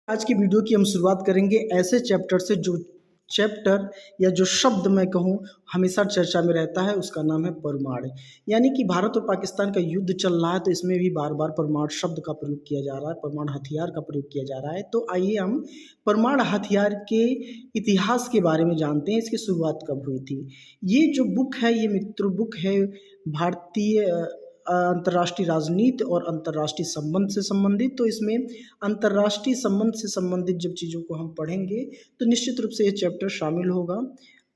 आज की वीडियो की हम शुरुआत करेंगे ऐसे चैप्टर से जो चैप्टर या जो शब्द मैं कहूँ हमेशा चर्चा में रहता है, उसका नाम है परमाणु। यानी कि भारत और पाकिस्तान का युद्ध चल रहा है तो इसमें भी बार बार परमाणु शब्द का प्रयोग किया जा रहा है, परमाणु हथियार का प्रयोग किया जा रहा है। तो आइए हम परमाणु हथियार के इतिहास के बारे में जानते हैं, इसकी शुरुआत कब हुई थी। ये जो बुक है, ये मित्र बुक है भारतीय अंतर्राष्ट्रीय राजनीति और अंतर्राष्ट्रीय संबंध से संबंधित। तो इसमें अंतर्राष्ट्रीय संबंध से संबंधित जब चीज़ों को हम पढ़ेंगे तो निश्चित रूप से ये चैप्टर शामिल होगा,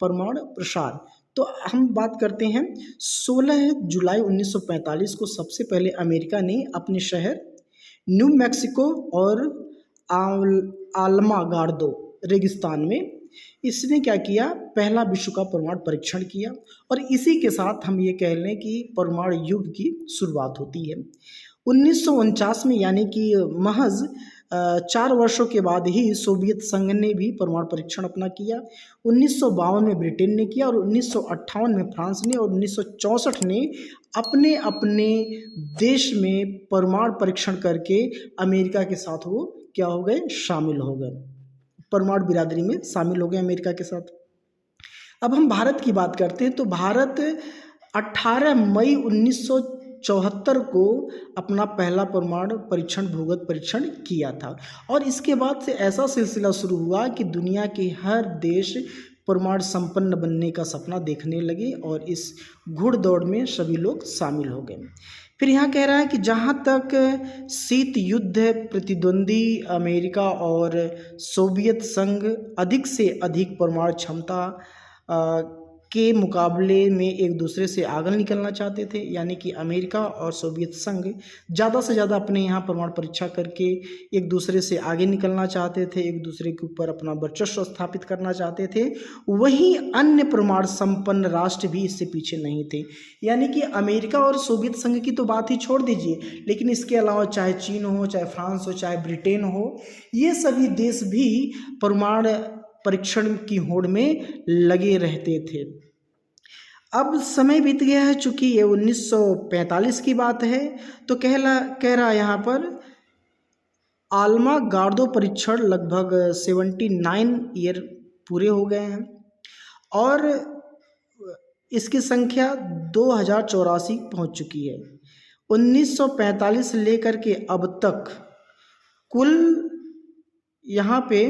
परमाणु प्रसार। तो हम बात करते हैं 16 जुलाई 1945 को सबसे पहले अमेरिका ने अपने शहर न्यू मैक्सिको और आल्मा गार्डो रेगिस्तान में इसने क्या किया, पहला विश्व का परमाणु परीक्षण किया। और इसी के साथ हम ये कह लें कि परमाणु युग की शुरुआत होती है। 1949 में, यानी कि महज 4 वर्षों के बाद ही सोवियत संघ ने भी परमाणु परीक्षण अपना किया। 1952 में ब्रिटेन ने किया और 1958 में फ्रांस ने और 1964 ने अपने अपने देश में परमाणु परीक्षण करके अमेरिका के साथ वो क्या हो गए, शामिल हो गए, परमाणु बिरादरी में शामिल हो गए अमेरिका के साथ। अब हम भारत की बात करते हैं तो भारत 18 मई 1974 को अपना पहला परमाणु परीक्षण भूगर्भ परीक्षण किया था। और इसके बाद से ऐसा सिलसिला शुरू हुआ कि दुनिया के हर देश परमाणु संपन्न बनने का सपना देखने लगे और इस घुड़दौड़ में सभी लोग शामिल हो गए। फिर यहाँ कह रहा है कि जहाँ तक शीत युद्ध प्रतिद्वंदी अमेरिका और सोवियत संघ अधिक से अधिक परमाणु क्षमता के मुकाबले में एक दूसरे से आगे निकलना चाहते थे, यानी कि अमेरिका और सोवियत संघ ज़्यादा से ज़्यादा अपने यहाँ परमाणु परीक्षा करके एक दूसरे से आगे निकलना चाहते थे, एक दूसरे के ऊपर अपना वर्चस्व स्थापित करना चाहते थे। वहीं अन्य परमाणु संपन्न राष्ट्र भी इससे पीछे नहीं थे। यानी कि अमेरिका और सोवियत संघ की तो बात ही छोड़ दीजिए, लेकिन इसके अलावा चाहे चीन हो, चाहे फ्रांस हो, चाहे ब्रिटेन हो, ये सभी देश भी परमाणु परीक्षण की होड़ में लगे रहते थे। अब समय बीत गया है, चूंकि ये 1945 की बात है, तो कह रहा है यहाँ पर आल्मा गार्डो परीक्षण लगभग 79 ईयर पूरे हो गए हैं और इसकी संख्या 2084 पहुँच चुकी है। 1945 से लेकर के अब तक कुल यहाँ पे